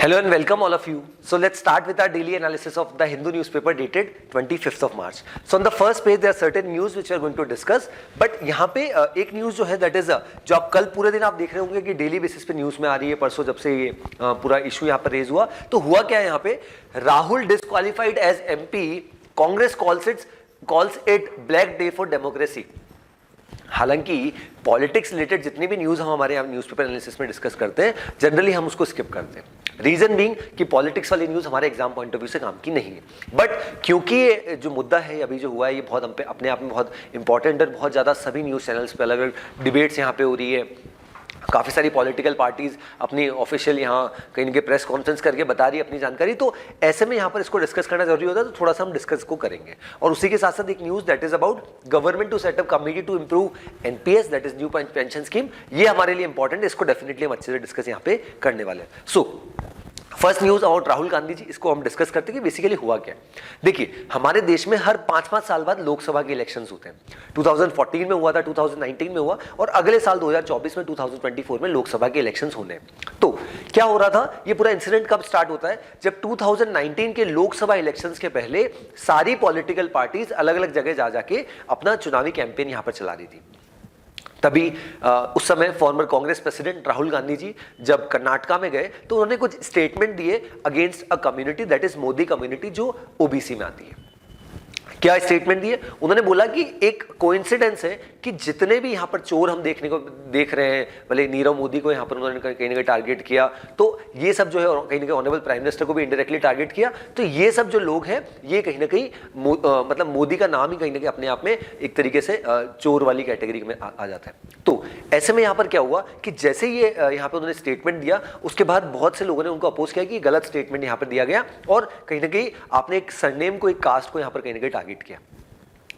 Hello and welcome all of you. So let's start with our daily analysis of the Hindu newspaper dated 25th of March. So on the first page there are certain news which we are going to discuss. But यहाँ पे एक news जो है that is जो आप कल पूरे दिन आप देख रहे होंगे कि डेली बेसिस पे न्यूज़ में आ रही है, परसों जब से ये पूरा इशू यहाँ पर रेज हुआ तो हुआ क्या है यहाँ पे, Rahul disqualified as MP, Congress calls it black day for democracy. हालांकि पॉलिटिक्स रिलेटेड जितनी भी न्यूज़ हम हमारे यहाँ न्यूज़पेपर एनालिसिस में डिस्कस करते हैं जनरली हम उसको स्किप करते हैं, रीजन बीइंग कि पॉलिटिक्स वाली न्यूज़ हमारे एग्जाम पॉइंट ऑफ व्यू से काम की नहीं है। बट क्योंकि ये जो मुद्दा है अभी जो हुआ है ये बहुत हम पे अपने आप में बहुत इंपॉर्टेंट है, बहुत ज़्यादा सभी न्यूज़ चैनल्स पे अलग अलग डिबेट्स यहाँ पे हो रही है, काफ़ी सारी पॉलिटिकल पार्टीज अपनी ऑफिशियल यहाँ कहीं ना कहीं प्रेस कॉन्फ्रेंस करके बता रही है अपनी जानकारी, तो ऐसे में यहाँ पर इसको डिस्कस करना जरूरी होता है, तो थोड़ा सा हम डिस्कस को करेंगे। और उसी के साथ साथ एक news that is about government to set up committee to improve NPS, that is new pension scheme. ये हमारे लिए इंपॉर्टेंट है, इसको डेफिनेटली हम अच्छे से डिस्कस यहाँ पे करने वाले हैं। So first news about Rahul Gandhi ji, इसको हम डिस्कस करते हैं कि बेसिकली हुआ क्या है। देखिए हमारे देश में हर 5-5 साल बाद लोकसभा के इलेक्शंस होते हैं। 2014 में हुआ था, 2019 में हुआ और अगले साल 2024 में 2024 में लोकसभा के इलेक्शंस होने हैं। तो क्या हो रहा था, ये पूरा इंसिडेंट कब स्टार्ट होता है, जब 2019 के लोकसभा इलेक्शंस के पहले सारी पॉलिटिकल पार्टीज अलग अलग जगह जा जाके अपना चुनावी कैंपेन यहां पर चला रही थी। तभी उस समय फॉर्मर कांग्रेस प्रेसिडेंट राहुल गांधी जी जब कर्नाटका में गए तो उन्होंने कुछ स्टेटमेंट दिए against a community that is Modi community, जो ओबीसी में आती है। क्या स्टेटमेंट दिए, उन्होंने बोला कि एक कोइंसिडेंस है कि जितने भी यहाँ पर चोर हम देख रहे हैं, भले नीरव मोदी को यहाँ पर उन्होंने कहीं ना कहीं टारगेट किया, तो ये सब जो है कहीं ना कहीं ऑनरेबल प्राइम मिनिस्टर को भी इनडायरेक्टली टारगेट किया, तो ये सब जो लोग हैं ये कहीं ना कहीं मतलब मोदी का नाम ही कहीं ना कहीं अपने आप में एक तरीके से चोर वाली कैटेगरी में आ जाता है। तो ऐसे में यहाँ पर क्या हुआ कि जैसे ये यहाँ पर उन्होंने स्टेटमेंट दिया उसके बाद बहुत से लोगों ने उनको अपोज किया कि गलत स्टेटमेंट यहाँ पर दिया गया और कहीं ना कहीं आपने एक सरनेम को, एक कास्ट को यहाँ पर कहीं ना कहीं टारगेट किया।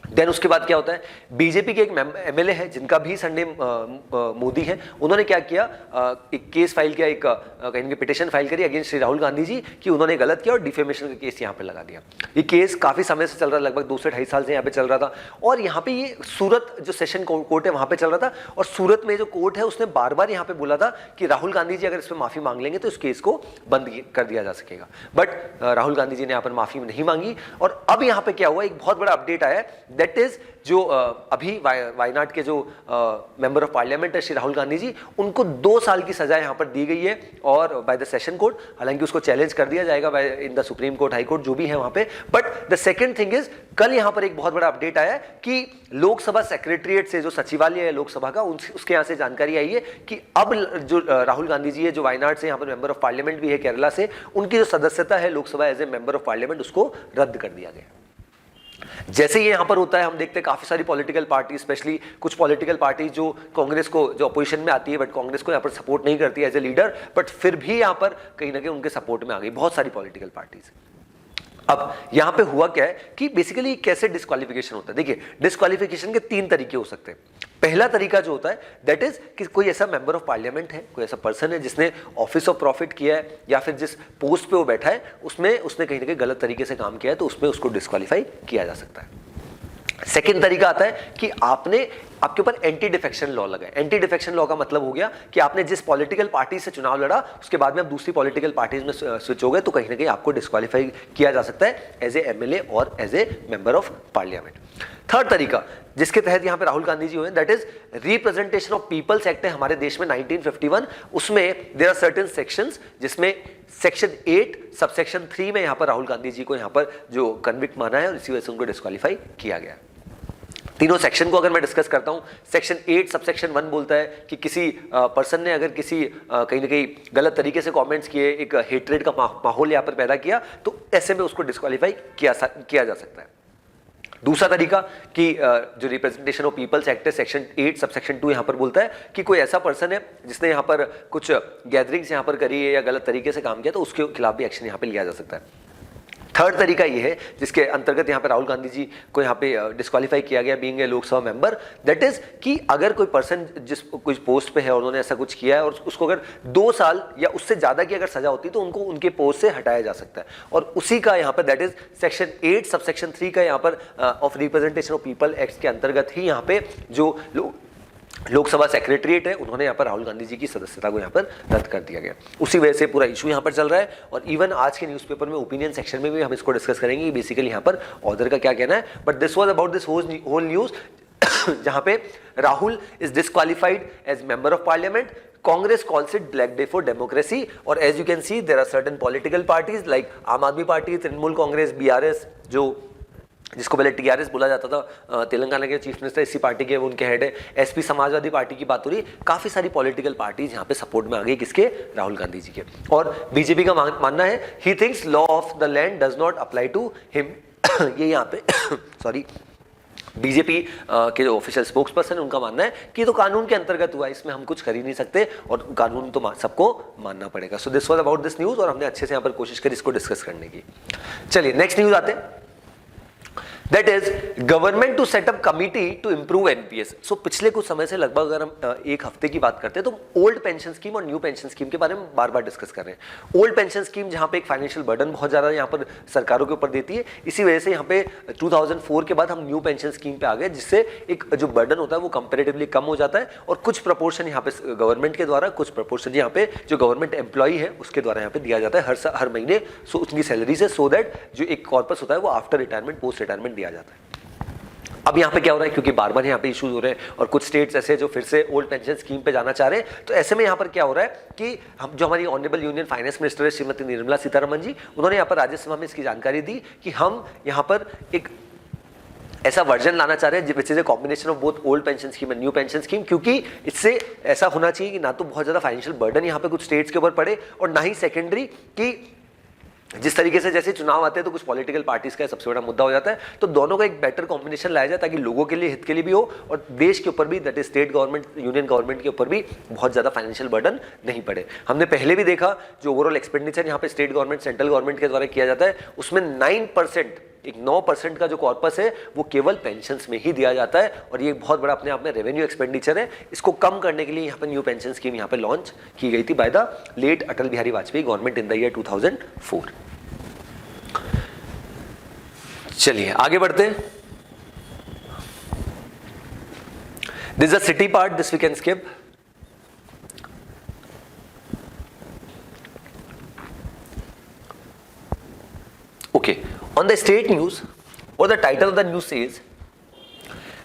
देन उसके बाद क्या होता है, बीजेपी के एक एमएलए है जिनका भी सरनेम मोदी है, उन्होंने क्या किया, एक केस फाइल किया, एक कहीं ना पिटिशन फाइल करी अगेंस्ट श्री राहुल गांधी जी कि उन्होंने गलत किया और डिफेमेशन का केस यहाँ पे लगा दिया। ये केस काफी समय से चल रहा, लगभग 2 से 2.5 साल से यहाँ पे चल रहा था और यहाँ पे ये सूरत जो सेशन कोर्ट है वहां पे चल रहा था और सूरत में जो कोर्ट है उसने बार बार यहाँ पे बोला था कि राहुल गांधी जी अगर इस पर माफी मांग लेंगे तो इस केस को बंद कर दिया जा सकेगा। बट राहुल गांधी जी ने यहाँ पर माफी नहीं मांगी और अब यहाँ पे क्या हुआ, एक बहुत बड़ा अपडेट आया, दैट इज जो अभी वायनाड के जो मेंबर ऑफ पार्लियामेंट है श्री राहुल गांधी जी, उनको 2 साल की सजा यहां पर दी गई है और बाय द सेशन कोर्ट, हालांकि उसको चैलेंज कर दिया जाएगा by in the supreme court, high court जो भी है वहां पे। But the second thing is, कल यहां पर एक बहुत बड़ा अपडेट आया कि लोकसभा सेक्रेटरिएट से जो सचिवालय है लोकसभा का, उसके यहां से जानकारी आई है कि अब जो राहुल गांधी जी है जो वायनाड से यहां पर मेंबर ऑफ पार्लियामेंट भी है केरला से, उनकी जो सदस्यता है Lok Sabha as a member of parliament उसको रद्द कर दिया गया। जैसे ये यहां पर होता है हम देखते हैं काफी सारी पॉलिटिकल पार्टी, स्पेशली कुछ पॉलिटिकल पार्टी जो कांग्रेस को, जो अपोजिशन में आती है बट कांग्रेस को यहां पर सपोर्ट नहीं करती एज ए लीडर, बट फिर भी यहां पर कहीं ना कहीं उनके सपोर्ट में आ गई बहुत सारी पॉलिटिकल पार्टीज। अब यहां पे हुआ क्या है कि बेसिकली कैसे डिस्क्वालिफिकेशन होता है। देखिए डिस्क्वालिफिकेशन के 3 तरीके हो सकते हैं। पहला तरीका जो होता है दैट इज कि कोई ऐसा मेंबर ऑफ पार्लियामेंट है, कोई ऐसा पर्सन है जिसने ऑफिस ऑफ प्रॉफिट किया है या फिर जिस पोस्ट पे वो बैठा है उसमें उसने कहीं ना कहीं गलत तरीके से काम किया है, तो उसमें उसको डिस्क्वालीफाई किया जा सकता है। सेकेंड तरीका आता है कि आपके ऊपर एंटी डिफेक्शन लॉ लगा है। एंटी डिफेक्शन लॉ का मतलब हो गया कि आपने जिस पॉलिटिकल पार्टी से चुनाव लड़ा उसके बाद में आप दूसरी पॉलिटिकल पार्टीज में स्विच हो गए, तो कहीं ना कहीं आपको डिस्क्वालीफाई किया जा सकता है एज ए एमएलए और as a member of parliament. Third तरीका जिसके तहत यहां पे राहुल गांधी जी हुए, that is representation of peoples act है हमारे देश में 1951, उसमें देयर आर सर्टेन सेक्शंस जिसमें सेक्शन 8 सबसेक्शन 3 में यहां पर राहुल गांधी जी को यहां पर जो कन्विक्ट माना है और इसी वजह से उनको डिस्क्वालीफाई किया गया। तीनों सेक्शन को अगर मैं डिस्कस करता हूं, सेक्शन 8 सबसेक्शन 1 बोलता है कि किसी पर्सन ने अगर किसी कहीं ना कहीं गलत तरीके से कमेंट्स किए, एक हेट्रेड का माहौल यहां पर पैदा किया, तो ऐसे में उसको डिस्क्वालीफाई किया जा सकता है। दूसरा तरीका कि जो रिप्रेजेंटेशन ऑफ पीपल्स एक्ट है सेक्शन 8 सबसेक्शन 2 यहां पर बोलता है कि कोई ऐसा पर्सन है जिसने यहां पर कुछ गैदरिंग्स यहां पर करी है या गलत तरीके से काम किया, तो उसके खिलाफ भी एक्शन यहां पर लिया जा सकता है। थर्ड तरीका ये है जिसके अंतर्गत यहाँ पे राहुल गांधी जी को यहाँ पे डिस्क्वालीफाई किया गया being a Lok Sabha member, that is कि अगर कोई पर्सन जिस कुछ पोस्ट पे है और उन्होंने ऐसा कुछ किया है और उसको अगर 2 साल या उससे ज्यादा की अगर सजा होती तो उनको उनके पोस्ट से हटाया जा सकता है। और उसी का यहाँ पर दैट इज सेक्शन 8 सबसेक्शन 3 का यहाँ पर of representation of people act के अंतर्गत ही यहाँ पे जो लोग लोकसभा सेक्रेटरीट है, उन्होंने यहाँ पर राहुल गांधी जी की सदस्यता को यहाँ पर रद्द कर दिया गया। उसी वजह से पूरा इशू यहाँ पर चल रहा है। और इवन आज के न्यूज़पेपर में ओपिनियन सेक्शन में भी हम इसको डिस्कस करेंगे बेसिकली यहाँ पर ऑथर का क्या कहना है। But this was about this whole news जहाँ पे Rahul is disqualified as member of parliament, Congress calls it black day for democracy. और as you can see there are certain political parties like Aam Aadmi party, Trinamool Congress, BRS, जो जिसको पहले TRS बोला जाता था, तेलंगाना के चीफ मिनिस्टर इसी पार्टी के, उनके हेड है। एसपी समाजवादी पार्टी की बात हो रही, काफी सारी पॉलिटिकल पार्टीज यहाँ पे सपोर्ट में आ गई, किसके? राहुल गांधी जी के। और बीजेपी का मानना है he thinks law of the land does not apply to him. ये यहाँ पे सॉरी बीजेपी के जो ऑफिशियल स्पोक्स पर्सन है उनका मानना है कि ये तो कानून के अंतर्गत हुआ है, इसमें हम कुछ कर ही नहीं सकते और कानून तो सबको मानना पड़ेगा। सो this was about this news और हमने अच्छे से यहाँ पर कोशिश करी इसको डिस्कस करने की। चलिए नेक्स्ट न्यूज आते हैं। That is government to set up committee to improve NPS। So पिछले कुछ समय से लगभग अगर हम एक हफ्ते की बात करते हैं तो ओल्ड पेंशन स्कीम और न्यू पेंशन स्कीम के बारे में बार बार डिस्कस कर रहे हैं। ओल्ड पेंशन स्कीम जहाँ पे एक फाइनेंशियल बर्डन बहुत ज़्यादा यहाँ पर सरकारों के ऊपर देती है, इसी वजह से यहाँ पे 2004 के बाद हम न्यू पेंशन स्कीम पे आ गए, जिससे एक जो बर्डन होता है वो कंपेरेटिवली कम हो जाता है और कुछ प्रपोर्शन यहाँ पे गवर्नमेंट के द्वारा, कुछ प्रपोर्शन यहाँ पे जो गवर्नमेंट एम्प्लॉई है उसके द्वारा यहाँ पे दिया जाता है हर महीने उनकी सैलरी से, सो दैट जो एक कॉर्पस होता है वो आफ्टर रिटायरमेंट, पोस्ट रिटायरमेंट दिया जाता है। अब यहाँ पे क्या हो रहा है, क्योंकि बार बार यहाँ पे इश्यूज हो रहे हैं और कुछ स्टेट्स ऐसे जो फिर से ओल्ड पेंशन स्कीम पे जाना चाह रहे हैं, तो ऐसे में यहाँ पर क्या हो रहा है कि हम जो हमारी ऑनरेबल यूनियन फाइनेंस मिनिस्टर है श्रीमती निर्मला सीतारमण जी, उन्होंने यहाँ पर राज्यसभा में इसकी जानकारी दी कि हम यहाँ पर एक ऐसा वर्जन लाना चाह रहे हैं which is a combination of both old pension scheme and new pension scheme, क्योंकि इससे ऐसा होना चाहिए कि ना तो बहुत ज़्यादा फाइनेंशियल बर्डन यहाँ पे कुछ स्टेट्स के ऊपर पड़े और ना ही सेकेंडरी कि जिस तरीके से जैसे चुनाव आते हैं तो कुछ पॉलिटिकल पार्टीज का सबसे बड़ा मुद्दा हो जाता है, तो दोनों का एक बेटर कॉम्बिनेशन लाया जाए ताकि लोगों के लिए, हित के लिए भी हो और देश के ऊपर भी, that is state government, union government के ऊपर भी बहुत ज्यादा फाइनेंशियल बर्डन नहीं पड़े। हमने पहले भी देखा जो ओवरऑल एक्सपेंडिचर यहाँ पे स्टेट गवर्नमेंट, सेंट्रल गवर्नमेंट के द्वारा किया जाता है, उसमें 9% का जो कॉर्पस है वो केवल पेंशन्स में ही दिया जाता है और ये बहुत बड़ा अपने आप में रेवेन्यू एक्सपेंडिचर है। इसको कम करने के लिए यहाँ पे न्यू पेंशन स्कीम यहाँ पे लॉन्च की गई थी by the late Atal Bihari Vajpayee government in the year 2004। चलिए आगे बढ़ते हैं। This is a city part, this we can skip. Okay, on the state news, or the title of the news says,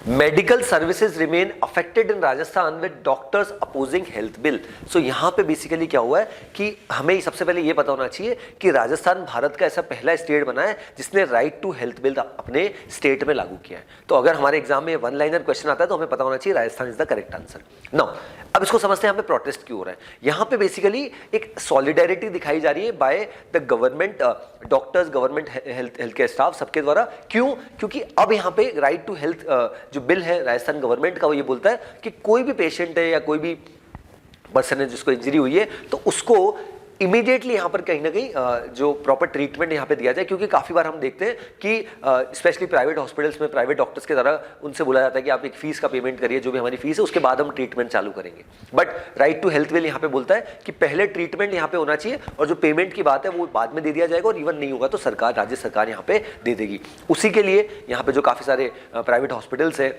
medical services remain affected in Rajasthan with doctors opposing health bill. So यहाँ पे basically क्या हुआ है कि हमें सबसे पहले ये पता होना चाहिए कि राजस्थान भारत का ऐसा पहला स्टेट बना है जिसने राइट टू हेल्थ बिल अपने स्टेट में लागू किया है। तो अगर हमारे एग्जाम में वन लाइनर क्वेश्चन आता है तो हमें पता होना चाहिए Rajasthan is the correct answer. Now अब इसको समझते हैं यहाँ पे प्रोटेस्ट क्यों हो रहा है। यहाँ पे बेसिकली एक सॉलिडेरिटी दिखाई जा रही है bye the government, doctors, government health care staff सबके द्वारा। क्यों? क्योंकि अब यहाँ पे राइट टू हेल्थ जो बिल है राजस्थान गवर्नमेंट का, वो ये बोलता है कि कोई भी पेशेंट है या कोई भी पर्सन है जिसको इंजरी हुई है तो उसको इमीडिएटली यहाँ पर कहीं ना कहीं जो प्रॉपर ट्रीटमेंट यहाँ पे दिया जाए। क्योंकि काफ़ी बार हम देखते हैं कि स्पेशली प्राइवेट हॉस्पिटल्स में प्राइवेट डॉक्टर्स के द्वारा उनसे बोला जाता है कि आप एक फीस का पेमेंट करिए, जो भी हमारी फीस है उसके बाद हम ट्रीटमेंट चालू करेंगे। But right to health bill यहाँ पे बोलता है कि पहले ट्रीटमेंट यहाँ पे होना चाहिए और जो पेमेंट की बात है वो बाद में दे दिया जाएगा और इवन नहीं होगा तो सरकार, राज्य सरकार यहाँ पे दे देगी। उसी के लिए यहाँ पे जो काफ़ी सारे प्राइवेट हॉस्पिटल्स है,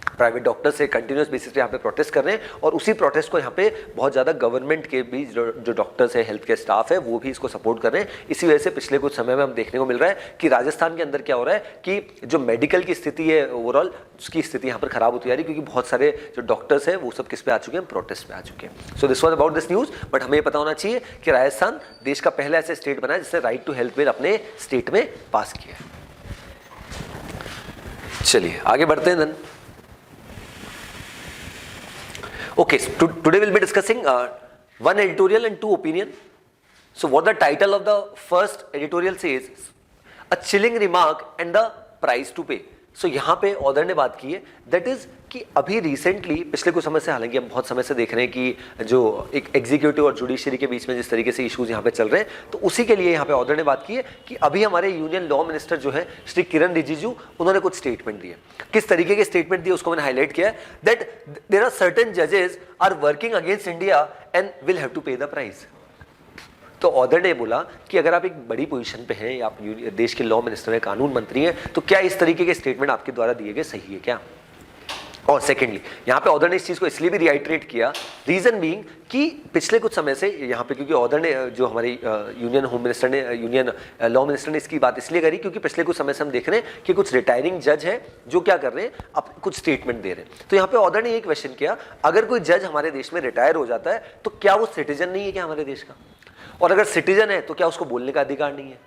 प्राइवेट डॉक्टर्स से कंटिन्यूस बेसिस पे यहाँ पे प्रोटेस्ट कर रहे हैं और उसी प्रोटेस्ट को यहाँ पे बहुत ज़्यादा गवर्नमेंट के भी जो डॉक्टर्स है, हेल्थ केयर स्टाफ है, वो भी इसको सपोर्ट कर रहे हैं। इसी वजह से पिछले कुछ समय में हम देखने को मिल रहा है कि राजस्थान के अंदर क्या हो रहा है कि जो मेडिकल की स्थिति है ओवरऑल, उसकी स्थिति यहाँ पर खराब होती जा रही है क्योंकि बहुत सारे जो डॉक्टर्स हैं वो सब किस पे आ चुके हैं, प्रोटेस्ट पे आ चुके हैं। So this was about this news. But हमें ये पता होना चाहिए कि राजस्थान देश का पहला ऐसा स्टेट बना है जिसने राइट टू हेल्थ बिल अपने स्टेट में पास किया है। चलिए आगे बढ़ते हैं। Then okay, so today we'll be discussing one editorial and two opinion. So what the title of the first editorial says, a chilling remark and the price to pay. So यहाँ पे author ने बात की है that is कि अभी recently पिछले कुछ समय से, हालांकि हम बहुत समय से देख रहे हैं कि जो एक एग्जीक्यूटिव और जुडिशरी के बीच में जिस तरीके से इश्यूज यहाँ पे चल रहे हैं, तो उसी के लिए यहाँ पे ऑथर ने बात की है कि अभी हमारे यूनियन लॉ मिनिस्टर जो है श्री किरण रिजिजू, उन्होंने कुछ स्टेटमेंट दिए। किस तरीके के स्टेटमेंट दिए उसको मैंने हाईलाइट किया है दैट देयर आर सर्टेन जजेस are working against India and will have to pay the price. तो ऑथर ने बोला कि अगर आप एक बड़ी पोजीशन पे हैं या आप देश के लॉ मिनिस्टर हैं, कानून मंत्री हैं, तो क्या इस तरीके के स्टेटमेंट आपके द्वारा दिए गए सही है क्या? और सेकेंडली यहाँ पे ऑथर ने इस चीज को इसलिए भी रिआइटरेट किया, रीजन बीइंग कि पिछले कुछ समय से यहाँ पे, क्योंकि ऑथर ने जो हमारी यूनियन होम मिनिस्टर ने, यूनियन लॉ मिनिस्टर ने इसकी बात इसलिए करी क्योंकि पिछले कुछ समय से हम देख रहे हैं कि कुछ रिटायरिंग जज है जो क्या कर रहे हैं, अब कुछ स्टेटमेंट दे रहे हैं। तो यहाँ पे ऑथर ने ये क्वेश्चन किया, अगर कोई जज हमारे देश में रिटायर हो जाता है तो क्या वो सिटीजन नहीं है क्या हमारे देश का? और अगर सिटीजन है तो क्या उसको बोलने का अधिकार नहीं है?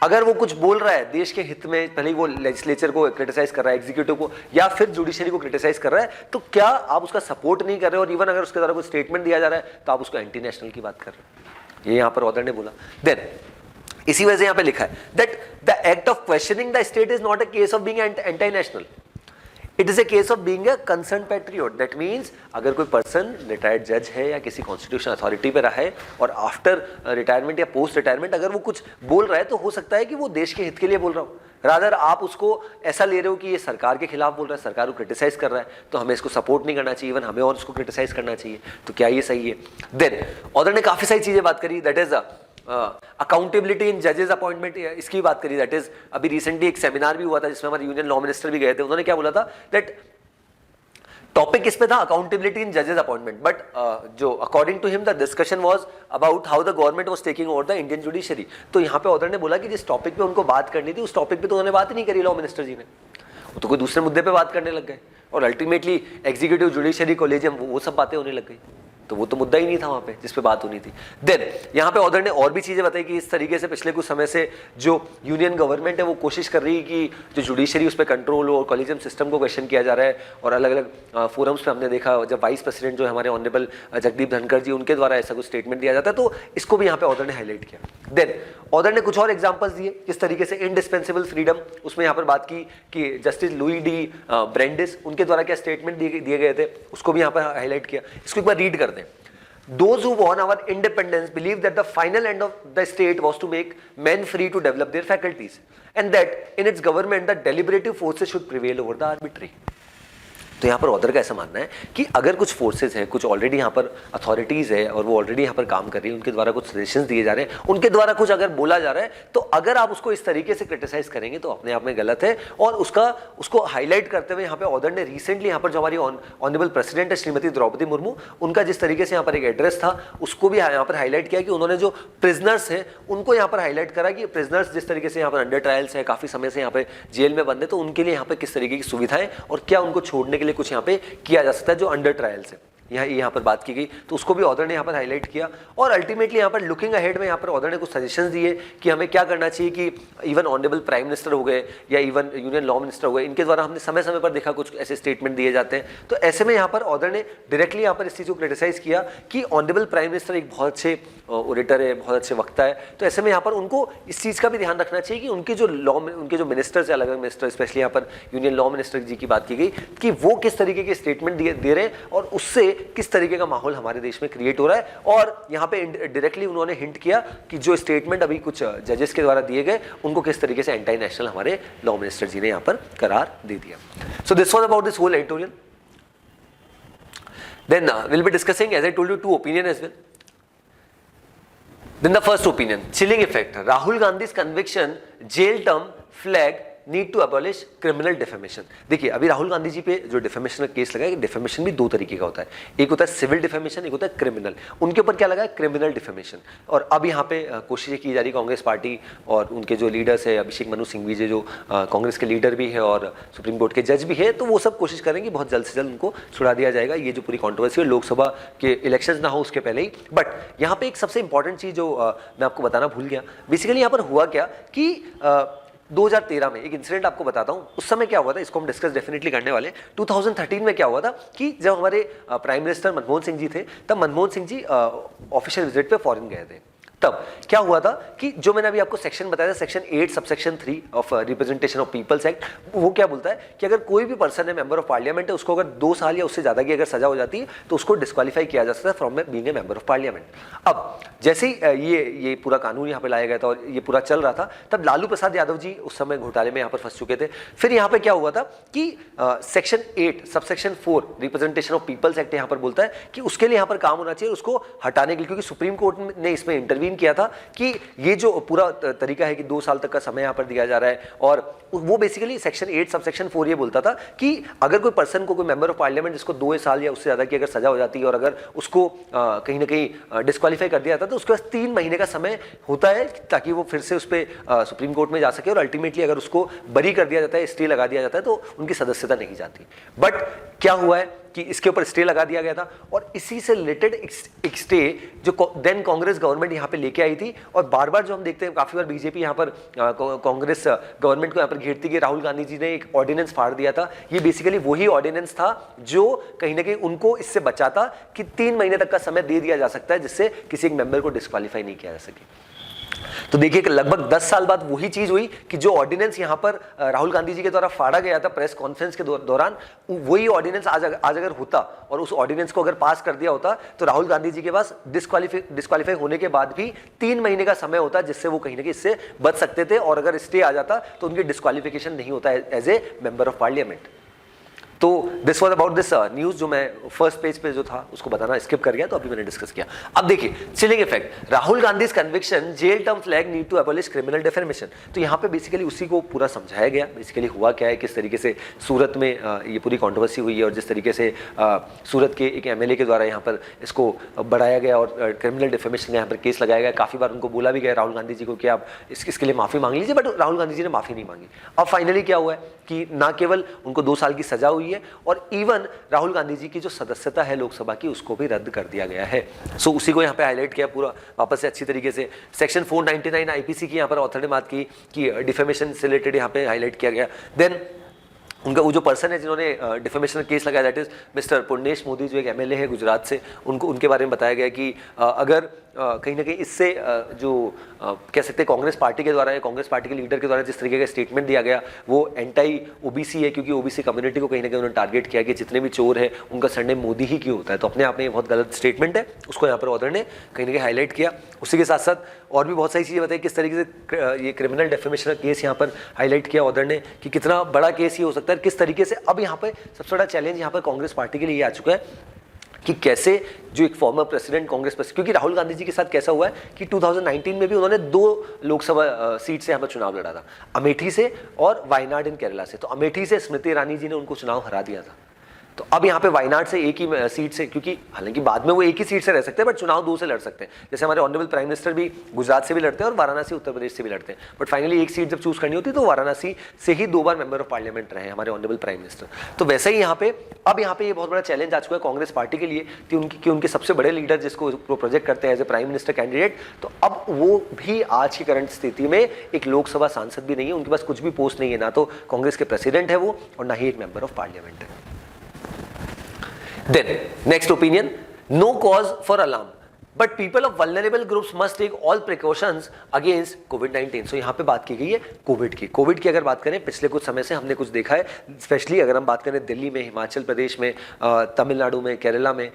अगर वो कुछ बोल रहा है देश के हित में, भले ही वो लेजिस्लेचर को क्रिटिसाइज कर रहा है, एग्जीक्यूटिव को या फिर जुडिशरी को क्रिटिसाइज कर रहा है, तो क्या आप उसका सपोर्ट नहीं कर रहे? और इवन अगर उसके द्वारा कोई स्टेटमेंट दिया जा रहा है तो आप उसको एंटी नेशनल की बात कर रहे हैं। ये यहाँ पर ऑथर ने बोला। देन इसी वजह से यहाँ पे लिखा है that the act of questioning the state is not a case of being anti national, it is a case of being a concern patriot. That means अगर कोई पर्सन रिटायर्ड जज है या किसी कॉन्स्टिट्यूशन अथॉरिटी पे रहा है और आफ्टर रिटायरमेंट या पोस्ट रिटायरमेंट अगर वो कुछ बोल रहा है तो हो सकता है कि वो देश के हित के लिए बोल रहा हो, रादर आप उसको ऐसा ले रहे हो कि ये सरकार के खिलाफ बोल रहा है, सरकार को क्रिटिसाइज कर रहा है, तो हमें इसको सपोर्ट नहीं करना चाहिए, इवन हमें और उसको क्रिटिसाइज करना चाहिए। तो क्या ये सही है? देन ऑथर ने काफी सारी चीजें बात करी, दैट इज अकाउंटेबिलिटी इन जजेस अपॉइंटमेंट, इसकी बात करी। दैट इज अभी रिसेंटली एक सेमिनार भी हुआ था जिसमें हमारे यूनियन लॉ मिनिस्टर भी गए थे। उन्होंने क्या बोला था दैट टॉपिक इस पे था अकाउंटेबिलिटी इन जजेस अपॉइंटमेंट, बट जो according to him the discussion was about how the government was taking over the Indian judiciary. तो यहाँ पे ऑथर ने बोला कि जिस टॉपिक पे उनको बात करनी थी उस टॉपिक पे तो उन्होंने बात ही नहीं करी लॉ मिनिस्टर जी ने, वो तो कोई दूसरे मुद्दे पे बात करने लग गए और अल्टीमेटली एग्जीक्यूटिव जुडिशरी कॉलेजियम वो सब बातें होने लग गई। तो वो तो मुद्दा ही नहीं था वहां पे जिस पे बात होनी थी। देन यहाँ पे ऑथर ने और भी चीजें बताई कि इस तरीके से पिछले कुछ समय से जो यूनियन गवर्नमेंट है वो कोशिश कर रही है कि जो जुडिशरी उस पर कंट्रोल हो और कॉलेजियम सिस्टम को क्वेश्चन किया जा रहा है। और अलग अलग फोरम्स पे हमने देखा जब वाइस प्रेसिडेंट जो है हमारे ऑनरेबल जगदीप धनखड़ जी, उनके द्वारा ऐसा कुछ स्टेटमेंट दिया जाता है, तो इसको भी यहाँ पे ऑथर ने हाईलाइट किया। देन ऑथर ने कुछ और एग्जाम्पल्स दिए किस तरीके से इंडिस्पेंसिबल फ्रीडम, उसमें यहाँ पर बात की कि जस्टिस लुई डी ब्रेंडिस, उनके द्वारा क्या स्टेटमेंट दिए गए थे, उसको भी यहाँ पर हाईलाइट किया। इसको एक बार रीड कर दें। Those who won our independence believed that the final end of the state was to make men free to develop their faculties, and that in its government the deliberative forces should prevail over the arbitrary. तो यहाँ पर author का ऐसा मानना है कि अगर कुछ फोर्सेस हैं, कुछ ऑलरेडी यहाँ पर अथॉरिटीज है और वो ऑलरेडी यहाँ पर काम कर रही है, उनके द्वारा कुछ सजेशंस दिए जा रहे हैं, उनके द्वारा कुछ अगर बोला जा रहा है, तो अगर आप उसको इस तरीके से क्रिटिसाइज करेंगे तो अपने आप में गलत है। और उसको हाईलाइट करते हुए यहाँ पे ऑथर ने रिसेंटली यहाँ पर जो हमारी ऑनरेबल प्रेसिडेंट है श्रीमती द्रौपदी मुर्मू, उनका जिस तरीके से यहाँ पर एक एड्रेस था उसको भी यहाँ पर हाईलाइट किया कि उन्होंने जो प्रिजनर्स हैं उनको यहाँ पर हाईलाइट करा कि प्रिजनर्स जिस तरीके से यहाँ पर अंडर ट्रायल्स है, काफी समय से यहाँ पे जेल में बंद है, तो उनके लिए यहाँ पे किस तरीके की सुविधाएं और क्या उनको छोड़ने के लिए कुछ यहाँ पे किया जा सकता है जो अंडर ट्रायल्स है, यहाँ पर बात की गई। तो उसको भी ऑथर ने यहाँ पर हाईलाइट किया। और अल्टीमेटली यहाँ पर लुकिंग अहेड में यहाँ पर ऑथर ने कुछ सजेशंस दिए कि हमें क्या करना चाहिए कि इवन ऑनरेबल प्राइम मिनिस्टर हो गए या इवन यूनियन लॉ मिनिस्टर हो गए, इनके द्वारा हमने समय समय पर देखा कुछ ऐसे स्टेटमेंट दिए जाते हैं। तो ऐसे में यहाँ पर ऑथर ने डायरेक्टली यहाँ पर इस चीज़ को क्रिटिसाइज किया कि ऑनरेबल प्राइम मिनिस्टर एक बहुत अच्छे ओरेटर है, बहुत अच्छे वक्ता है, तो ऐसे में यहाँ पर उनको इस चीज़ का भी ध्यान रखना चाहिए कि उनके जो मिनिस्टर्स है, अलग अलग मिनिस्टर, स्पेशली यहाँ पर यूनियन लॉ मिनिस्टर जी की बात की गई कि वो किस तरीके के स्टेटमेंट दे रहे हैं और उससे किस तरीके का माहौल हमारे देश में क्रिएट हो रहा है। और यहाँ पे डायरेक्टली उन्होंने हिंट किया कि जो स्टेटमेंट अभी कुछ जजेस के द्वारा दिए गए उनको किस तरीके से एंटी नेशनल हमारे लॉ मिनिस्टर जी ने यहाँ पर करार दे दिया। So this was about this whole editorial. Then we'll be discussing, as I told you, two opinions as well. Then the first opinion, chilling effect. Rahul Gandhi's conviction, jail term, flag, need to abolish criminal defamation. देखिए अभी राहुल गांधी जी पे जो defamation का case लगा है, defamation भी दो तरीके का होता है, एक होता है सिविल डिफेमेशन, एक होता है क्रिमिनल। उनके ऊपर क्या लगा है? Criminal defamation. और अब यहाँ पे कोशिशें की जा रही कांग्रेस पार्टी और उनके जो लीडर्स है, अभिषेक मनु सिंघवी जी जो कांग्रेस के लीडर भी है और सुप्रीम कोर्ट के जज भी है, तो वो सब कोशिश करेंगे बहुत जल्द से जल्द उनको छुड़ा दिया जाएगा। ये जो पूरी कॉन्ट्रोवर्सी है लोकसभा के इलेक्शन ना हो उसके पहले ही। बट यहाँ पे एक सबसे इंपॉर्टेंट चीज जो मैं आपको बताना भूल गया, बेसिकली यहाँ पर हुआ क्या कि 2013 में एक इंसिडेंट आपको बताता हूं। उस समय क्या हुआ था, इसको हम डिस्कस डेफिनेटली करने वाले। 2013 में क्या हुआ था कि जब हमारे प्राइम मिनिस्टर मनमोहन सिंह जी थे, तब मनमोहन सिंह जी ऑफिशियल विजिट पे फॉरेन गए थे। तब क्या हुआ था कि जो मैंने अभी आपको सेक्शन बताया था, section 8 subsection 3 of representation of peoples act, वो क्या बोलता है कि अगर कोई भी पर्सन है मेंबर ऑफ पार्लियामेंट है, उसको अगर 2 साल या उससे ज्यादा की अगर सजा हो जाती है तो उसको डिस्क्वालीफाई किया जा सकता है from being a member of parliament. अब जैसे ही ये पूरा कानून यहाँ पे लाया गया था और ये पूरा चल रहा था, तब लालू प्रसाद यादव जी उस समय घोटाले में यहाँ पर फंस चुके थे। फिर यहाँ पे क्या हुआ था कि section 8 subsection 4 representation of peoples act यहाँ पर बोलता है कि उसके लिए यहाँ पर काम होना चाहिए, उसको हटाने के लिए, क्योंकि सुप्रीम कोर्ट ने इसमें इंटरवीन ब्रीफिंग किया था कि ये जो पूरा तरीका है कि 2 साल तक का समय यहाँ पर दिया जा रहा है, और वो बेसिकली सेक्शन 8 सब सेक्शन 4 ये बोलता था कि अगर कोई पर्सन को, कोई मेंबर ऑफ पार्लियामेंट जिसको 2 साल या उससे ज़्यादा की अगर सजा हो जाती है और अगर उसको कहीं ना कहीं डिस्क्वालीफाई कर दिया जाता है तो उसके पास 3 महीने का समय होता है ताकि वो फिर से उस पर सुप्रीम कोर्ट में जा सके, और अल्टीमेटली अगर उसको बरी कर दिया जाता है, स्टे लगा दिया जाता है, तो उनकी सदस्यता नहीं जाती। बट क्या हुआ है कि इसके ऊपर स्टे लगा दिया गया था, और इसी से रिलेटेड एक स्टे जो देन कांग्रेस गवर्नमेंट यहाँ पे लेके आई थी, और बार बार जो हम देखते हैं काफी बार बीजेपी यहाँ पर कांग्रेस गवर्नमेंट को यहाँ पर घेरती कि राहुल गांधी जी ने एक ऑर्डिनेंस फाड़ दिया था। ये बेसिकली वही ऑर्डिनेंस था जो कहीं ना कहीं उनको इससे बचाता कि 3 महीने तक का समय दे दिया जा सकता है जिससे किसी एक मेंबर को डिस्क्वालीफाई नहीं किया जा सके। तो देखिए कि लगभग 10 साल बाद वही चीज हुई कि जो ऑर्डिनेंस यहां पर राहुल गांधी जी के द्वारा फाड़ा गया था प्रेस कॉन्फ्रेंस के दौरान, वही ऑर्डिनेंस आज अगर होता और उस ऑर्डिनेंस को अगर पास कर दिया होता तो राहुल गांधी जी के पास डिस्क्वालीफाई होने के बाद भी 3 महीने का समय होता जिससे वो कहीं ना कहीं इससे बच सकते थे, और अगर स्टे आ जाता तो उनकी डिस्क्वालिफिकेशन नहीं होता as a member of parliament. तो this was about this news जो मैं फर्स्ट पेज पे जो था उसको बताना स्किप कर गया, तो अभी मैंने डिस्कस किया। अब देखिए chilling effect, Rahul Gandhi conviction, jail term flag need to abolish criminal defamation. तो यहाँ पे बेसिकली उसी को पूरा समझाया गया, बेसिकली हुआ क्या है, किस तरीके से सूरत में ये पूरी कंट्रोवर्सी हुई है, और जिस तरीके से सूरत के एक एमएलए के द्वारा यहाँ पर इसको बढ़ाया गया और क्रिमिनल डिफेमेशन का यहाँ पर केस लगाया गया। काफ़ी बार उनको बोला भी गया राहुल गांधी जी को कि आप इसके लिए माफ़ी मांग लीजिए, बट राहुल गांधी जी ने माफ़ी नहीं मांगी। अब फाइनली क्या हुआ है कि ना केवल उनको 2 साल की सजा हुई है, और इवन राहुल गांधी जी की जो सदस्यता है लोकसभा की उसको भी रद्द कर दिया गया है। सो उसी को यहाँ पे हाईलाइट किया पूरा वापस से अच्छी तरीके से। सेक्शन 499 आईपीसी की यहाँ पर ऑथर ने बात की कि डिफेमेशन से रिलेटेड यहाँ पे हाईलाइट किया गया। देन उनका वो जो पर्सन है जिन्होंने डिफेमेशन केस लगाया, that is mister Purnesh Modi, जो एक एमएलए है गुजरात से, उनके बारे में बताया गया कि अगर कहीं ना कहीं इससे जो कह सकते हैं कांग्रेस पार्टी के द्वारा या कांग्रेस पार्टी के लीडर के द्वारा जिस तरीके का स्टेटमेंट दिया गया वो एंटी ओबीसी है, क्योंकि ओबीसी कम्युनिटी को कहीं ना कहीं उन्होंने टारगेट किया कि जितने भी चोर है उनका सरनेम मोदी ही क्यों होता है। तो अपने आप में बहुत गलत स्टेटमेंट है, उसको यहाँ पर ऑथर ने कहीं ना कहीं हाईलाइट किया। उसी के साथ साथ और भी बहुत सारी चीज़ें बताई किस तरीके से ये क्रिमिनल डेफेमेशन का केस यहाँ पर हाईलाइट किया ऑथर ने कि कितना बड़ा केस ये हो सकता है, किस तरीके से अब यहाँ पर सबसे बड़ा चैलेंज यहाँ पर कांग्रेस पार्टी के लिए आ चुका है कि कैसे जो एक फॉर्मर प्रेसिडेंट कांग्रेस प्रेसिडेंट, क्योंकि राहुल गांधी जी के साथ कैसा हुआ है कि 2019 में भी उन्होंने 2 लोकसभा सीट से यहाँ पर चुनाव लड़ा था, अमेठी से और वायनाड इन केरला से। तो अमेठी से स्मृति ईरानी जी ने उनको चुनाव हरा दिया था, तो अब यहाँ पे वायनाड से एक ही सीट से, क्योंकि हालांकि बाद में वो एक ही सीट से रह सकते हैं बट चुनाव 2 से लड़ सकते हैं, जैसे हमारे ऑनरेबल प्राइम मिनिस्टर भी गुजरात से भी लड़ते हैं और वाराणसी उत्तर प्रदेश से भी लड़ते हैं, बट फाइनली एक सीट जब चूज करनी होती है तो वाराणसी से ही 2 बार मेंबर ऑफ पार्लियामेंट रहे हमारे ऑनरेबल प्राइम मिनिस्टर। तो वैसे ही यहाँ पे अब यहाँ पे ये बहुत बड़ा चैलेंज आ चुका है कांग्रेस पार्टी के लिए कि उनके सबसे बड़े लीडर जिसको प्रोजेक्ट करते हैं as a prime minister candidate, तो अब वो भी आज की करंट स्थिति में एक लोकसभा सांसद भी नहीं है, उनके पास कुछ भी पोस्ट नहीं है, ना तो कांग्रेस के प्रेसिडेंट है वो और ना ही एक मेंबर ऑफ पार्लियामेंट है। Then, next opinion, no cause for alarm. But people of vulnerable groups must take all precautions against COVID-19. So यहाँ पे बात की गई है कोविड की अगर बात करें पिछले कुछ समय से हमने कुछ देखा है, स्पेशली अगर हम बात करें दिल्ली में, हिमाचल प्रदेश में, तमिलनाडु में, केरला में,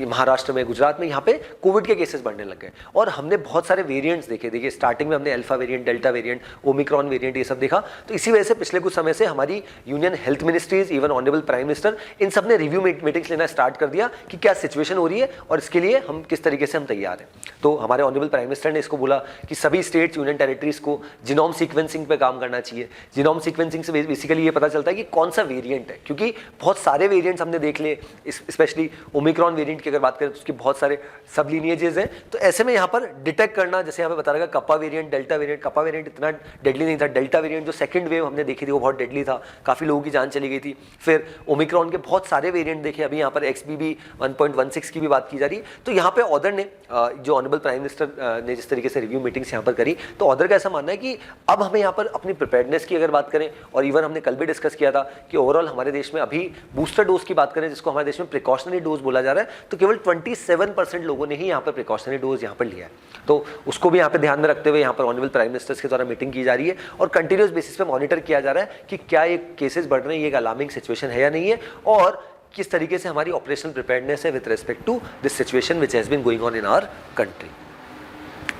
महाराष्ट्र में, गुजरात में, यहाँ पे कोविड के केसेस बढ़ने लग गए और हमने बहुत सारे वेरिएंट्स देखे। देखिए स्टार्टिंग में हमने alpha variant, delta variant, Omicron variant ये सब देखा। तो इसी वजह से पिछले कुछ समय से हमारी union health ministries, even honourable prime minister, इन सब ने रिव्यू मीटिंग्स लेना स्टार्ट कर दिया कि क्या सिचुएशन हो रही है और इसके लिए हम किस तरीके से हम तैयार हैं। तो हमारे ऑनरेबल प्राइम मिनिस्टर ने इसको बोला कि सभी स्टेट्स, यूनियन टेरिटरीज को जीनोम सीक्वेंसिंग पे काम करना चाहिए। जीनोम सीक्वेंसिंग से बेसिकली ये पता चलता है कि कौन सा वेरिएंट है, क्योंकि बहुत सारे वेरिएंट्स हमने देख लिए, स्पेशली ओमिक्रॉन वेरिएंट की अगर बात करें तो उसके बहुत सारे सब लीनिएजेस हैं। तो ऐसे में यहाँ पर डिटेक्ट करना, जैसे यहाँ पे बता रहा kappa variant, delta variant. Kappa variant इतना डेडली नहीं था, डेल्टा वेरिएंट जो सेकंड वेव हमने देखी थी वो बहुत डेडली था, काफी लोगों की जान चली गई थी। फिर ओमिक्रॉन के बहुत सारे वेरिएंट देखे, अभी यहाँ पर XBB 1.16 की भी बात की जा रही है। तो यहाँ पे ऑर्डर ने, जो ऑनरेबल प्राइम मिनिस्टर ने जिस तरीके से रिव्यू मीटिंग्स यहाँ पर करी, तो ऑर्डर का ऐसा मानना है कि अब हमें यहाँ पर अपनी प्रिपेयर्डनेस की अगर बात करें, और इवन हमने कल भी डिस्कस किया था कि ओवरऑल हमारे देश में अभी बूस्टर डोज की बात करें, जिसको हमारे देश में प्रिकॉशनरी डोज बोला जा रहा है, तो केवल 27% लोगों ने ही यहाँ पर प्रिकॉशनरी डोज यहाँ पर लिया है। तो उसको भी यहाँ पे ध्यान में रखते हुए यहाँ पर ऑनरेबल प्राइम मिनिस्टर्स के द्वारा मीटिंग की जा रही है और कंटिन्यूस बेसिस पे मॉनिटर किया जा रहा है कि क्या ये केसेस बढ़ रहे हैं, ये एक अलार्मिंग सिचुएशन है या नहीं है, और किस तरीके से हमारी ऑपरेशनल प्रिपेयर्डनेस है with respect to this situation which has been going on in our country.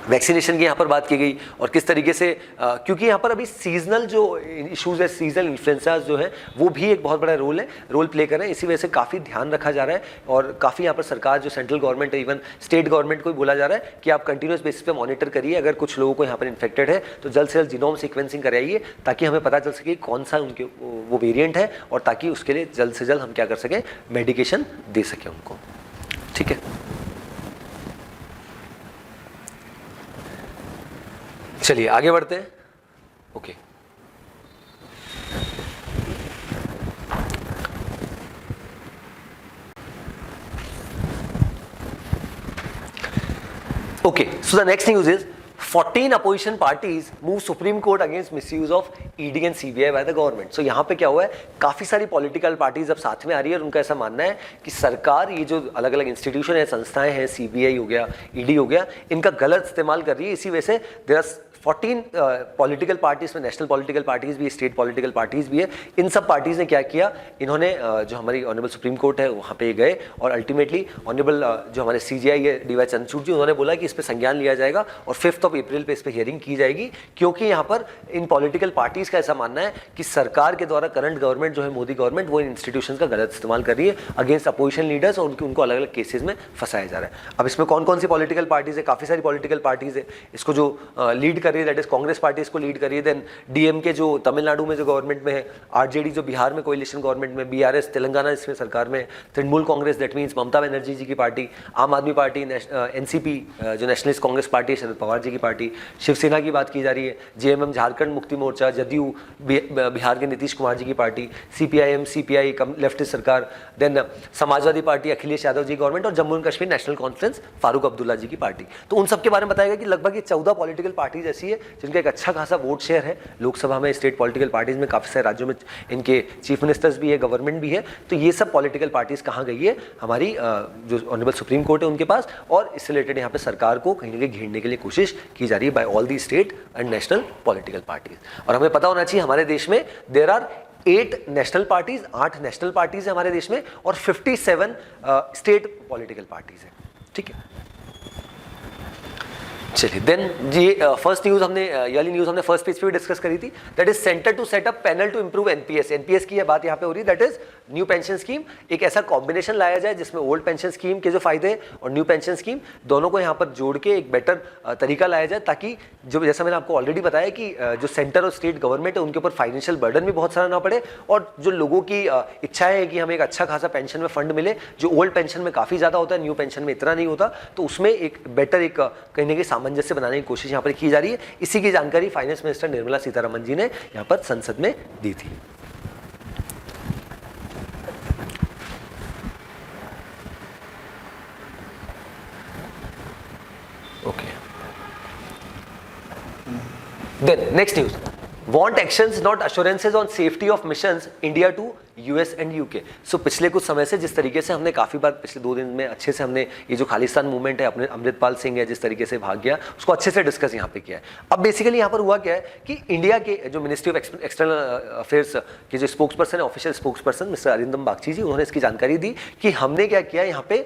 Vaccination की यहाँ पर बात की गई और किस तरीके से क्योंकि यहाँ पर अभी सीजनल जो इश्यूज है, सीजनल इन्फ्लुएंजाज जो है वो भी एक बहुत बड़ा रोल प्ले कर रहे हैं। इसी वजह से काफ़ी ध्यान रखा जा रहा है और काफ़ी यहाँ पर सरकार जो सेंट्रल गवर्नमेंट है, इवन स्टेट गवर्नमेंट को भी बोला जा रहा है कि आप कंटिन्यूस बेसिस पे मॉनिटर करिए, अगर कुछ लोगों को यहाँ पर इन्फेक्टेड है तो जल्द से जल्द जीनोम सीक्वेंसिंग कराइए ताकि हमें पता चल सके कौन सा उनके वो वेरियंट है और ताकि उसके लिए जल्द से जल्द हम क्या कर सकें, मेडिकेशन दे सकें उनको। ठीक है, चलिए आगे बढ़ते हैं। Okay, okay, so the next news is 14 opposition parties move supreme court against misuse of ED and CBI by the government. So यहाँ पे क्या हुआ है, काफी सारी पॉलिटिकल पार्टीज अब साथ में आ रही है और उनका ऐसा मानना है कि सरकार ये जो अलग अलग इंस्टीट्यूशन है, संस्थाएं हैं, सीबीआई हो गया, ईडी हो गया, इनका गलत इस्तेमाल कर रही है। इसी वजह से देयर आर 14 पॉलिटिकल पार्टीज में, नेशनल पॉलिटिकल पार्टीज भी, स्टेट पॉलिटिकल पार्टीज भी है। इन सब पार्टीज ने क्या किया, इन्होंने जो हमारी ऑनरेबल सुप्रीम कोर्ट है वहाँ पे गए और अल्टीमेटली ऑनरेबल जो हमारे सीजीआई है डीवाई चंद्रचूड़ जी, उन्होंने बोला कि इस पर संज्ञान लिया जाएगा और 5 अप्रैल पे इस पर हियरिंग की जाएगी, क्योंकि यहाँ पर इन पॉलिटिकल पार्टीज का ऐसा मानना है कि सरकार के द्वारा करंट गवर्नमेंट जो है, मोदी गवर्नमेंट, वो इन इंस्टीट्यूशन का गलत इस्तेमाल कर रही है अगेंस्ट अपोजिशन लीडर्स और उनको अलग अलग केसेज में फंसाया जा रहा है। अब इसमें कौन कौन सी पॉलिटिकल पार्टीज है, काफी सारी पॉलिटिकल पार्टीज है। इसको जो लीड कर रही है दैट इज कांग्रेस पार्टी इसको लीड करिए, देन डीएमके जो तमिलनाडु में जो गवर्नमेंट में है, आरजेडी जो बिहार में कोalition गवर्नमेंट में, बीआरएस तेलंगाना इसमें सरकार में, तृणमूल कांग्रेस दैट मींस ममता बनर्जी जी की पार्टी, आम आदमी पार्टी, एनसीपी जो नेशनलिस्ट कांग्रेस पार्टी, शरद पवार जी की पार्टी, शिवसेना की बात की जा रही है, जेएमएम झारखंड मुक्ति मोर्चा, जदयू बिहार के नीतीश कुमार जी की पार्टी, सीपीआईएम सीपीआई लेफ्टिस्ट सरकार, then Samajwadi party Akhilesh Yadav ji government और Jammu and Kashmir national conference Farooq Abdullah ji की पार्टी। तो उन सबके बारे में बताएगा कि लगभग ये 14 पॉलिटिकल पार्टीज ऐसी है जिनका एक अच्छा खासा वोट शेयर है लोकसभा में, स्टेट पॉलिटिकल पार्टीज में, काफी सारे राज्यों में इनके चीफ मिनिस्टर्स भी है, गवर्नमेंट भी है। तो ये सब पॉलिटिकल पार्टीज कहाँ गई है, हमारी जो ऑनरेबल सुप्रीम कोर्ट है उनके पास, और इससे रिलेटेड यहाँ पे सरकार को कहीं ना कहीं घेरने के लिए कोशिश की जा रही है by all the state and national political parties. और हमें पता होना चाहिए हमारे देश में there are 8 national parties, 8 national parties है हमारे देश में और 57 स्टेट पॉलिटिकल पार्टीज है। ठीक है, चलिए देन ये फर्स्ट न्यूज हमने याली न्यूज हमने फर्स्ट पेज पे भी डिस्कस करी थी, that is centre to set up panel to improve NPS. NPS की ये बात यहाँ पे हो रही है, that is new pension scheme. एक ऐसा कॉम्बिनेशन लाया जाए जिसमें ओल्ड पेंशन स्कीम के जो फायदे और न्यू पेंशन स्कीम दोनों को यहाँ पर जोड़ के एक बेटर तरीका लाया जाए, ताकि जो जैसा मैंने आपको ऑलरेडी बताया कि जो सेंटर और स्टेट गवर्नमेंट है उनके ऊपर फाइनेंशियल बर्डन भी बहुत सारा ना पड़े और जो लोगों की इच्छा है कि हमें एक अच्छा खासा पेंशन में फंड मिले, जो ओल्ड पेंशन में काफी ज्यादा होता है, न्यू पेंशन में इतना नहीं होता, तो उसमें एक बेटर एक कहीं ना कहीं सामंजस्य बनाने की कोशिश यहाँ पर की जा रही है। इसी की जानकारी फाइनेंस मिनिस्टर निर्मला सीतारमण जी ने यहाँ पर संसद में दी थी। Okay, then next news, want actions not assurances on safety of missions India to US and UK। सो पिछले कुछ समय से जिस तरीके से हमने काफ़ी बार पिछले 2 दिन में अच्छे से हमने ये जो खालिस्तान मूवमेंट है, अपने अमृतपाल सिंह है जिस तरीके से भाग गया, उसको अच्छे से डिस्कस यहाँ पे किया है। अब बेसिकली यहाँ पर हुआ क्या है कि इंडिया के जो मिनिस्ट्री ऑफ एक्सटर्नल अफेयर्स के जो स्पोक्स पर्सन है, official spokesperson mister Arindam Bagchi ji, उन्होंने इसकी जानकारी दी कि हमने क्या किया यहाँ पे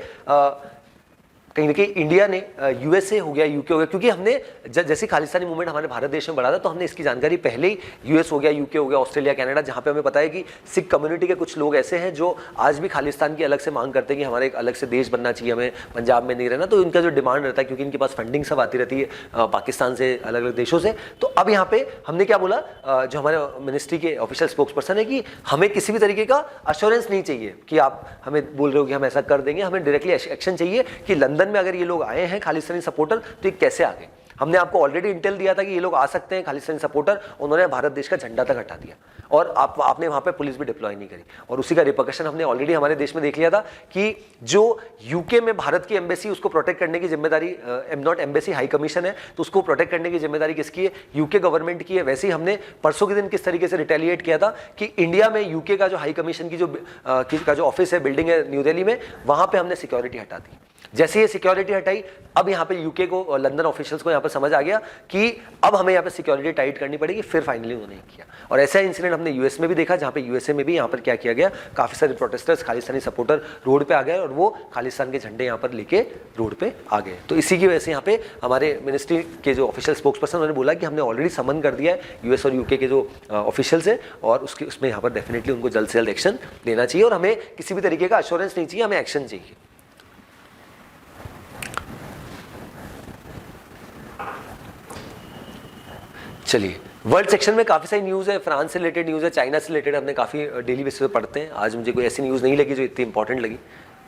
कहीं ना कहीं इंडिया ने यूएसए हो गया, यूके हो गया, क्योंकि हमने जैसे खालिस्तानी मूवमेंट हमारे भारत देश में बढ़ा था तो हमने इसकी जानकारी पहले ही यूएस हो गया, यूके हो गया, ऑस्ट्रेलिया, कनाडा, जहां पे हमें पता है कि सिख कम्युनिटी के कुछ लोग ऐसे हैं जो आज भी खालिस्तान की अलग से मांग करते हैं कि हमारे एक अलग से देश बनना चाहिए, हमें पंजाब में नहीं रहना। तो इनका जो डिमांड रहता है, क्योंकि इनके पास फंडिंग सब आती रहती है पाकिस्तान से, अलग अलग देशों से। तो अब यहाँ पे हमने क्या बोला, जो हमारे मिनिस्ट्री के ऑफिशियल स्पोक्स पर्सन है, कि हमें किसी भी तरीके का अश्योरेंस नहीं चाहिए कि आप हमें बोल रहे हो कि हम ऐसा कर देंगे, हमें डायरेक्टली एक्शन चाहिए कि लंदन में अगर ये लोग आए हैं खालिस्तानी सपोर्टर तो ये कैसे आ गए। हमने आपको ऑलरेडी इंटेल दिया था कि ये लोग आ सकते हैं खालिस्तानी सपोर्टर, उन्होंने भारत देश का झंडा तक हटा दिया और आपने वहां पे पुलिस भी डिप्लॉय नहीं करी, और उसी का रिपरकशन हमने ऑलरेडी हमारे देश में देख लिया था कि जो यूके में भारत की एम्बेसी, उसको प्रोटेक्ट करने की जिम्मेदारी नॉट एम्बेसी, हाई कमीशन है, तो उसको प्रोटेक्ट करने की जिम्मेदारी किसकी है, यूके गवर्नमेंट की है। वैसे ही हमने परसों के दिन किस तरीके से रिटेलिएट किया था कि इंडिया में यूके का जो हाई कमीशन की जो ऑफिस है, बिल्डिंग है न्यू दिल्ली में, वहां पर हमने सिक्योरिटी हटा दी। जैसे ये सिक्योरिटी हटाई, अब यहाँ पे यूके को, लंदन ऑफिशियल्स को यहाँ पे समझ आ गया कि अब हमें यहाँ पे सिक्योरिटी टाइट करनी पड़ेगी, फिर फाइनली उन्होंने किया। और ऐसा इंसिडेंट हमने यूएस में भी देखा, जहाँ पे यूएसए में भी यहाँ पर क्या किया गया, काफी सारे प्रोटेस्टर्स, खालिस्तानी सपोर्टर रोड पे आ गए और वो खालिस्तान के झंडे यहाँ पर लेके रोड पे आ गए। तो इसी की वजह से यहाँ पे हमारे मिनिस्ट्री के जो ऑफिशियल स्पोक्स पर्सन उन्होंने बोला कि हमने ऑलरेडी समन कर दिया है यूएस और यूके के जो ऑफिशियल्स है, और उसमें यहाँ पर डेफिनेटली उनको जल्द से जल्द एक्शन लेना चाहिए और हमें किसी भी तरीके का अश्योरेंस नहीं चाहिए, हमें एक्शन चाहिए। चलिए, वर्ल्ड सेक्शन में काफ़ी सारी न्यूज़ है, फ्रांस से रिलेटेड न्यूज़ है, चाइना से रिलेटेड हमने काफ़ी डेली बेसिस पे पढ़ते हैं। आज मुझे कोई ऐसी न्यूज़ नहीं लगी जो इतनी इंपॉर्टेंट लगी।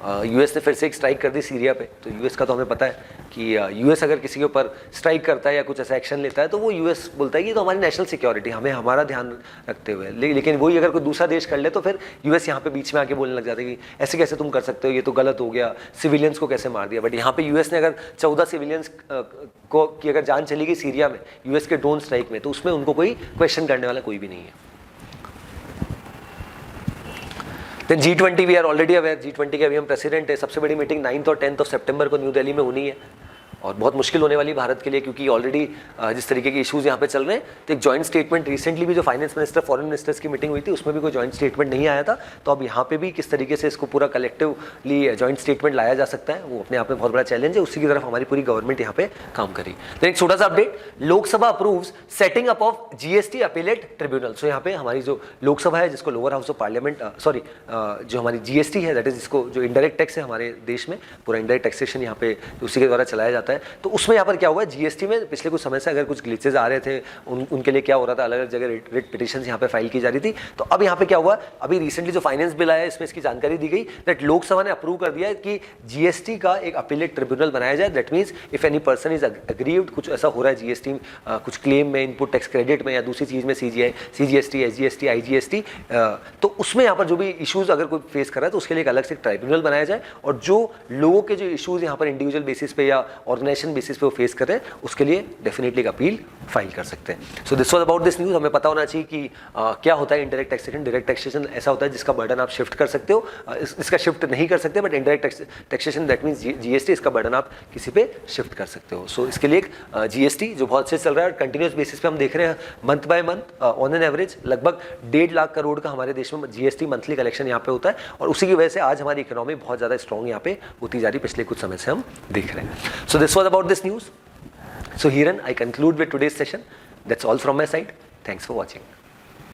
यूएस ने फिर से एक स्ट्राइक कर दी सीरिया पे। तो यूएस का तो हमें पता है कि यूएस अगर किसी के ऊपर स्ट्राइक करता है या कुछ ऐसा एक्शन लेता है तो वो यूएस बोलता है कि तो हमारी नेशनल सिक्योरिटी, हमें हमारा ध्यान रखते हुए। लेकिन वही अगर कोई दूसरा देश कर ले तो फिर यूएस यहाँ पे बीच में आके बोलने लग जाता है कि ऐसे कैसे तुम कर सकते हो, ये तो गलत हो गया, सिविलियंस को कैसे मार दिया। बट यहाँ पे यूएस ने अगर 14 सिविलियंस को की अगर जान चली गई सीरिया में यूएस के ड्रोन स्ट्राइक में, तो उसमें उनको कोई क्वेश्चन करने वाला कोई भी नहीं है। G20 we are already aware, G20 के अभी हम प्रेसिडेंट है। सबसे बड़ी मीटिंग 9 और 10 सितंबर को न्यू दिल्ली में होनी है और बहुत मुश्किल होने वाली भारत के लिए, क्योंकि ऑलरेडी जिस तरीके के इश्यूज यहाँ पे चल रहे हैं। तो एक जॉइंट स्टेटमेंट रिसेंटली भी जो फाइनेंस मिनिस्टर फॉरेन मिनिस्टर्स की मीटिंग हुई थी उसमें भी कोई जॉइंट स्टेटमेंट नहीं आया था। तो अब यहाँ पे भी किस तरीके से इसको पूरा कलेक्टिवली जॉइंट स्टेटमेंट लाया जा सकता है, वो अपने आप में बहुत बड़ा चैलेंज है। उसी की तरफ हमारी पूरी गवर्नमेंट यहाँ पे काम करी। तो एक छोटा सा update, Lok Sabha approves setting up of GST appellate tribunal. सो यहाँ पे हमारी जो लोकसभा है, जिसको lower house of parliament, sorry जो हमारी जीएसटी है, दैट इज जिसको जो इंडायरेक्ट टैक्स है हमारे देश में, पूरा इंडायरेक्ट टैक्सेशन यहाँ पे उसी के द्वारा चलाया जाता है। तो उसमें यहाँ पर क्या हुआ, जीएसटी में पिछले कुछ समय से अगर कुछ ग्लिचेस आ रहे थे उनके लिए क्या हो रहा था, अलग अलग जगह रिट पिटिशंस यहाँ पे फाइल की जा रही थी। तो अब यहाँ पे क्या हुआ, अभी रिसेंटली जो फाइनेंस बिल आया इसमें इसकी जानकारी दी गई दैट लोकसभा ने अप्रूव कर दिया है कि जीएसटी का एक अपीलेट ट्रिब्यूनल बनाया जाए। That means if any person is aggrieved, कुछ ऐसा हो रहा है जीएसटी कुछ क्लेम में, इनपुट टैक्स क्रेडिट में या दूसरी चीज में, सीजीएसटी, एसजीएसटी, आईजीएसटी, तो उसमें यहाँ पर जो भी इशूज अगर कोई फेस कर रहा है तो उसके लिए एक अलग से ट्राइब्यूनल बनाया जाए और जो लोगों के जो इशूज यहाँ पर इंडिविजुअल बेसिस पे या ऑर्गेनाइजेशन बेसिस पे वो फेस कर रहे हैं उसके लिए डेफिनेटली एक अपील फाइल कर सकते हैं। सो this was about this news. हमें पता होना चाहिए कि क्या होता है इंडायरेक्ट टैक्सेशन। डायरेक्ट टैक्सेशन ऐसा होता है जिसका बर्डन आप शिफ्ट कर सकते हो, इसका शिफ्ट नहीं कर सकते, but indirect taxation that means GST, इसका बर्डन आप किसी पे शिफ्ट कर सकते हो। सो इसके लिए एक जीएसटी जो बहुत अच्छे चल रहा है, कंटिन्यूस बेसिस पे हम देख रहे हैं month by month on an average लगभग 1.5 लाख करोड़ का हमारे देश में जीएसटी मंथली कलेक्शन यहाँ पे होता है और उसी की वजह से आज हमारी इकोनॉमी बहुत ज़्यादा स्ट्रॉन्ग यहाँ पे होती जा रही पिछले कुछ समय से हम देख रहे हैं। सो this was about this news. So herein I conclude with today's session. That's all from my side. Thanks for watching.